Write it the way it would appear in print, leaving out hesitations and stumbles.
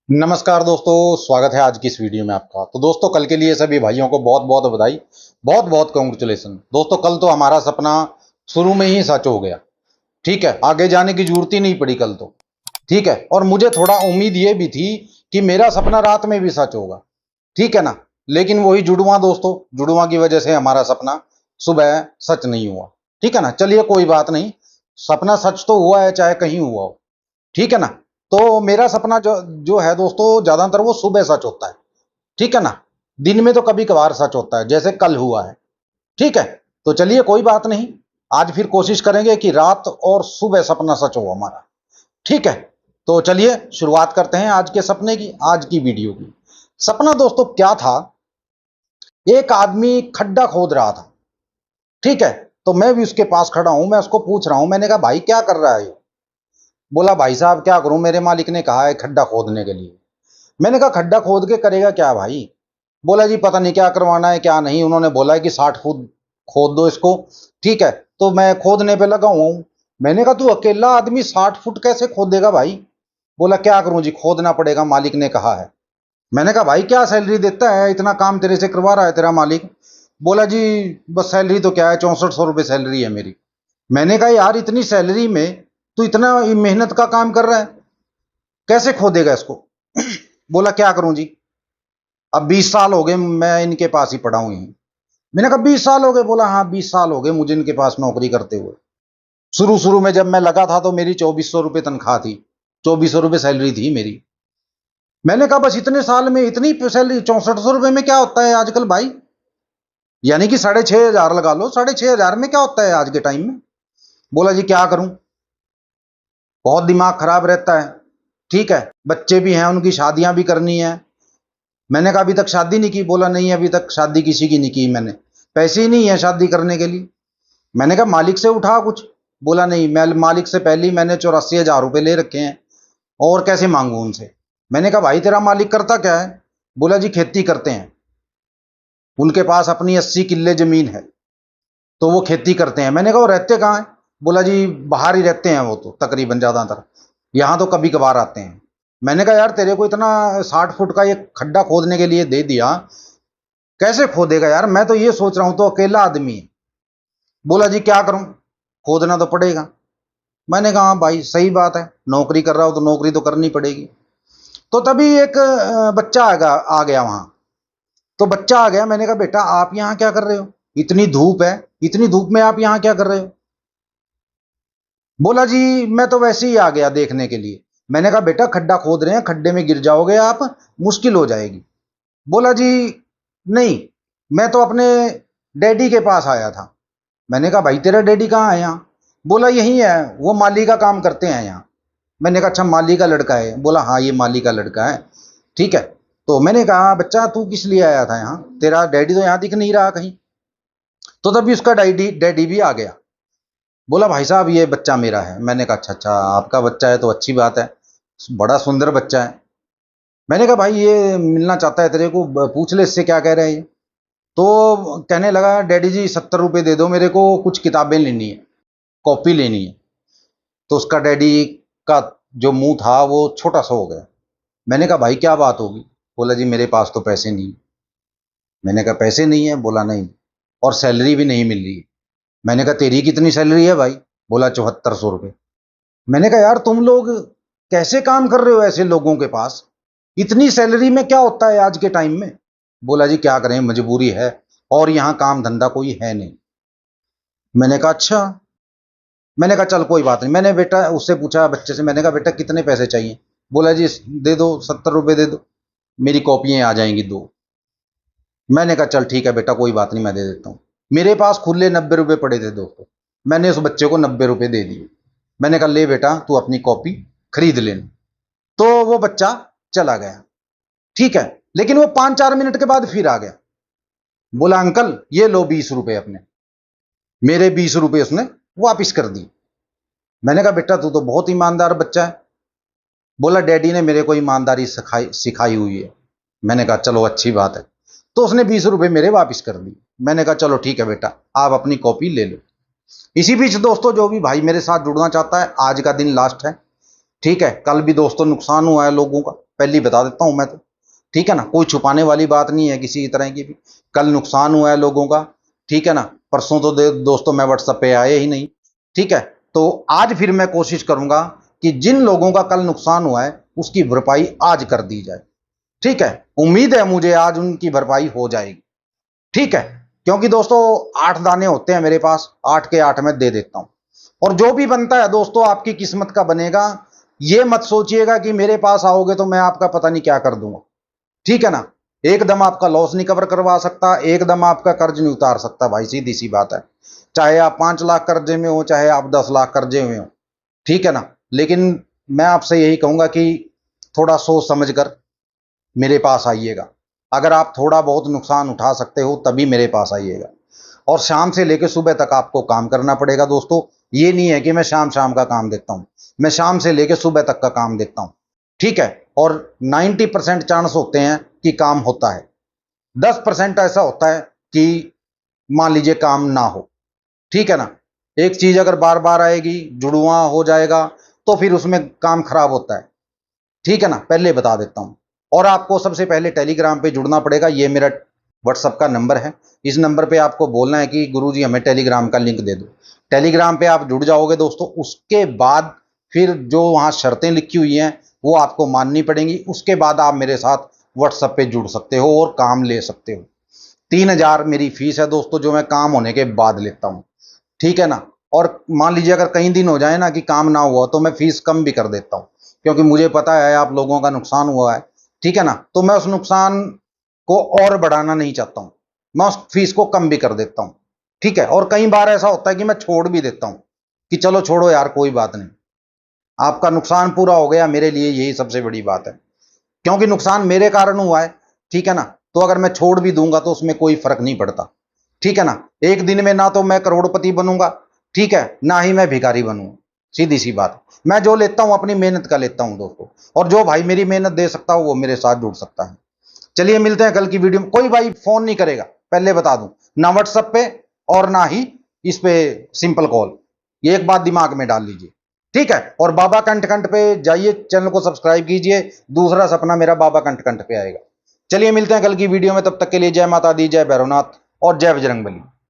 नमस्कार दोस्तों, स्वागत है आज की इस वीडियो में आपका। तो दोस्तों, कल के लिए सभी भाइयों को बहुत बहुत बधाई, बहुत बहुत कॉन्ग्रेचुलेसन। दोस्तों, कल तो हमारा सपना शुरू में ही सच हो गया। ठीक है, आगे जाने की जरूरत ही नहीं पड़ी कल तो। ठीक है, और मुझे थोड़ा उम्मीद ये भी थी कि मेरा सपना रात में भी सच होगा। ठीक है ना। लेकिन वही जुड़वा दोस्तों, जुड़वा की वजह से हमारा सपना सुबह सच नहीं हुआ। ठीक है ना। चलिए कोई बात नहीं, सपना सच तो हुआ है चाहे कहीं हुआ हो। ठीक है ना। तो मेरा सपना जो जो है दोस्तों, ज्यादातर वो सुबह सच होता है। ठीक है ना। दिन में तो कभी कभार सच होता है, जैसे कल हुआ है। ठीक है। तो चलिए कोई बात नहीं, आज फिर कोशिश करेंगे कि रात और सुबह सपना सच हो हमारा। ठीक है। तो चलिए शुरुआत करते हैं आज के सपने की, आज की वीडियो की। सपना दोस्तों क्या था, एक आदमी खड्डा खोद रहा था। ठीक है। तो मैं भी उसके पास खड़ा हूं, मैं उसको पूछ रहा हूं, मैंने कहा भाई क्या कर रहा है ये? बोला भाई साहब क्या करूं, मेरे मालिक ने कहा है खड्डा खोदने के लिए। मैंने कहा खड्डा खोद के करेगा क्या भाई? बोला जी पता नहीं क्या करवाना है क्या नहीं, उन्होंने बोला है कि 60 फुट खोद दो इसको। ठीक है। तो मैं खोदने पे लगा हुआ हूं। मैंने कहा तू अकेला आदमी 60 फुट कैसे खोदेगा भाई? बोला क्या करूं जी, खोदना पड़ेगा, मालिक ने कहा है। मैंने कहा भाई क्या सैलरी देता है, इतना काम तेरे से करवा रहा है तेरा मालिक? बोला जी बस सैलरी तो क्या है, 6400 रुपये सैलरी है मेरी। मैंने कहा यार इतनी सैलरी में तू इतना मेहनत का काम कर रहा है, कैसे खोदेगा इसको? बोला क्या करूं जी, अब 20 साल हो गए मैं इनके पास ही पड़ा हूं यहीं। मैंने कहा 20 साल हो गए? बोला हाँ 20 साल हो गए मुझे इनके पास नौकरी करते हुए। शुरू शुरू में जब मैं लगा था तो मेरी 2400 रुपये तनख्वाह थी, 2400 रुपये सैलरी थी मेरी। मैंने कहा बस इतने साल में इतनी सैलरी, 6400 रुपये में क्या होता है आजकल भाई? यानी कि 6500 लगा लो, 6500 में क्या होता है आज के टाइम में? बोला जी क्या करूं, बहुत दिमाग खराब रहता है। ठीक है, बच्चे भी हैं, उनकी शादियां भी करनी है। मैंने कहा अभी तक शादी नहीं की? बोला नहीं अभी तक शादी किसी की नहीं की मैंने, पैसे ही नहीं है शादी करने के लिए। मैंने कहा मालिक से उठा कुछ? बोला नहीं, मैं मालिक से पहले ही मैंने 84,000 रुपये ले रखे हैं, और कैसे मांगू उनसे? मैंने कहा भाई तेरा मालिक करता क्या है? बोला जी खेती करते हैं, उनके पास अपनी 80 किल्ले जमीन है, तो वो खेती करते हैं। मैंने कहा वो रहते कहाँ हैं? बोला जी बाहर ही रहते हैं वो तो तकरीबन ज्यादातर, यहाँ तो कभी कभार आते हैं। मैंने कहा यार तेरे को इतना 60 फुट का एक खड्डा खोदने के लिए दे दिया, कैसे खोदेगा यार? मैं तो ये सोच रहा हूं तो अकेला आदमी है। बोला जी क्या करूं, खोदना तो पड़ेगा। मैंने कहा हाँ भाई सही बात है, नौकरी कर रहा हो तो नौकरी तो करनी पड़ेगी। तो तभी एक बच्चा आ गया वहां। तो बच्चा आ गया, मैंने कहा बेटा आप यहाँ क्या कर रहे हो, इतनी धूप है, इतनी धूप में आप यहाँ क्या कर रहे हो? बोला जी मैं तो वैसे ही आ गया देखने के लिए। मैंने कहा बेटा खड्डा खोद रहे हैं, खड्डे में गिर जाओगे आप, मुश्किल हो जाएगी। बोला जी नहीं, मैं तो अपने डैडी के पास आया था। मैंने कहा भाई तेरा डैडी कहाँ है यहाँ? बोला यही है, वो माली का काम करते हैं यहाँ। मैंने कहा अच्छा माली का लड़का है? बोला हाँ ये माली का लड़का है। ठीक है। तो मैंने कहा बच्चा तू किस लिए आया था यहाँ, तेरा डैडी तो यहाँ दिख नहीं रहा कहीं। तो तभी उसका डैडी डैडी भी आ गया। बोला भाई साहब ये बच्चा मेरा है। मैंने कहा अच्छा अच्छा आपका बच्चा है तो अच्छी बात है, बड़ा सुंदर बच्चा है। मैंने कहा भाई ये मिलना चाहता है तेरे को, पूछ ले इससे क्या कह रहे हैं ये। तो कहने लगा डैडी जी 70 रुपये दे दो, मेरे को कुछ किताबें लेनी है, कॉपी लेनी है। तो उसका डैडी का जो मुंह था वो छोटा सा हो गया। मैंने कहा भाई क्या बात होगी? बोला जी मेरे पास तो पैसे नहीं। मैंने कहा पैसे नहीं है? बोला नहीं, और सैलरी भी नहीं मिल रही है। मैंने कहा तेरी कितनी सैलरी है भाई? बोला 7400 रुपये। मैंने कहा यार तुम लोग कैसे काम कर रहे हो ऐसे लोगों के पास, इतनी सैलरी में क्या होता है आज के टाइम में? बोला जी क्या करें मजबूरी है, और यहाँ काम धंधा कोई है नहीं। मैंने कहा अच्छा। मैंने कहा चल कोई बात नहीं। मैंने बेटा उससे पूछा बच्चे से, मैंने कहा बेटा कितने पैसे चाहिए? बोला जी दे दो 70 रुपये दे दो, मेरी कॉपियां आ जाएंगी 2। मैंने कहा चल ठीक है बेटा कोई बात नहीं मैं दे देता हूँ। मेरे पास खुले 90 रुपये पड़े थे दोस्तों, मैंने उस बच्चे को 90 रुपये दे दिए। मैंने कहा ले बेटा तू अपनी कॉपी खरीद लेना। तो वो बच्चा चला गया। ठीक है। लेकिन वो 5-4 मिनट के बाद फिर आ गया। बोला अंकल ये लो 20 रुपये अपने। मेरे 20 रुपये उसने वापिस कर दिए। मैंने कहा बेटा तू तो बहुत ईमानदार बच्चा है। बोला डैडी ने मेरे को ईमानदारी सिखाई सिखाई हुई है। मैंने कहा चलो अच्छी बात है। तो उसने 20 रुपये मेरे वापिस कर दिए। मैंने कहा चलो ठीक है बेटा आप अपनी कॉपी ले लो। इसी बीच दोस्तों जो भी भाई मेरे साथ जुड़ना चाहता है, आज का दिन लास्ट है। ठीक है, कल भी दोस्तों नुकसान हुआ है लोगों का, पहली बता देता हूं मैं तो, ठीक है ना। कोई छुपाने वाली बात नहीं है किसी तरह की भी। कल नुकसान हुआ है लोगों का, ठीक है ना। परसों तो दोस्तों मैं व्हाट्सएप पे आया ही नहीं, ठीक है। तो आज फिर मैं कोशिश करूंगा कि जिन लोगों का कल नुकसान हुआ है उसकी भरपाई आज कर दी जाए, ठीक है। उम्मीद है मुझे आज उनकी भरपाई हो जाएगी, ठीक है। क्योंकि दोस्तों 8 दाने होते हैं मेरे पास, 8 के 8 मैं दे देता हूं। और जो भी बनता है दोस्तों आपकी किस्मत का बनेगा। ये मत सोचिएगा कि मेरे पास आओगे तो मैं आपका पता नहीं क्या कर दूंगा, ठीक है ना। एकदम आपका लॉस नहीं कवर करवा सकता, एकदम आपका कर्ज नहीं उतार सकता भाई, सीधी सी बात है। चाहे आप 5 लाख कर्जे में हो, चाहे आप 10 लाख कर्जे में हो, ठीक है ना। लेकिन मैं आपसे यही कहूंगा कि थोड़ा सोच समझ कर मेरे पास आइएगा। अगर आप थोड़ा बहुत नुकसान उठा सकते हो तभी मेरे पास आइएगा। और शाम से लेकर सुबह तक आपको काम करना पड़ेगा दोस्तों। ये नहीं है कि मैं शाम शाम का काम देता हूं, मैं शाम से लेकर सुबह तक का काम देता हूं, ठीक है। और 90% चांस होते हैं कि काम होता है, 10% ऐसा होता है कि मान लीजिए काम ना हो, ठीक है ना। एक चीज अगर बार बार आएगी, जुड़वा हो जाएगा, तो फिर उसमें काम खराब होता है, ठीक है ना। पहले बता देता हूं। और आपको सबसे पहले टेलीग्राम पे जुड़ना पड़ेगा। ये मेरा व्हाट्सएप का नंबर है, इस नंबर पे आपको बोलना है कि गुरुजी हमें टेलीग्राम का लिंक दे दो। टेलीग्राम पे आप जुड़ जाओगे दोस्तों, उसके बाद फिर जो वहां शर्तें लिखी हुई हैं वो आपको माननी पड़ेंगी। उसके बाद आप मेरे साथ व्हाट्सएप पे जुड़ सकते हो और काम ले सकते हो। 3,000 मेरी फीस है दोस्तों, जो मैं काम होने के बाद लेता हूँ, ठीक है ना। और मान लीजिए अगर कई दिन हो जाए ना कि काम ना हुआ, तो मैं फीस कम भी कर देता हूँ, क्योंकि मुझे पता है आप लोगों का नुकसान हुआ है, ठीक है ना। तो मैं उस नुकसान को और बढ़ाना नहीं चाहता हूँ, मैं उस फीस को कम भी कर देता हूँ, ठीक है। और कई बार ऐसा होता है कि मैं छोड़ भी देता हूँ कि चलो छोड़ो यार, कोई बात नहीं, आपका नुकसान पूरा हो गया, मेरे लिए यही सबसे बड़ी बात है। क्योंकि नुकसान मेरे कारण हुआ है, ठीक है ना। तो अगर मैं छोड़ भी दूंगा तो उसमें कोई फर्क नहीं पड़ता, ठीक है ना। एक दिन में ना तो मैं करोड़पति बनूंगा, ठीक है, ना ही मैं भिखारी बनूंगा, सीधी सी बात। मैं जो लेता हूं अपनी मेहनत का लेता हूं दोस्तों। और जो भाई मेरी मेहनत दे सकता हो वो मेरे साथ जुड़ सकता है। चलिए मिलते हैं कल की वीडियो में। कोई भाई फोन नहीं करेगा, पहले बता दूं, ना व्हाट्सएप पे और ना ही इस पे सिंपल कॉल। ये एक बात दिमाग में डाल लीजिए, ठीक है। और बाबा कंठ कंठ पे जाइए, चैनल को सब्सक्राइब कीजिए। दूसरा सपना मेरा बाबा कंठ कंठ पे आएगा। चलिए मिलते हैं कल की वीडियो में, तब तक के लिए जय माता दी, जय भैरवनाथ और जय बजरंगबली।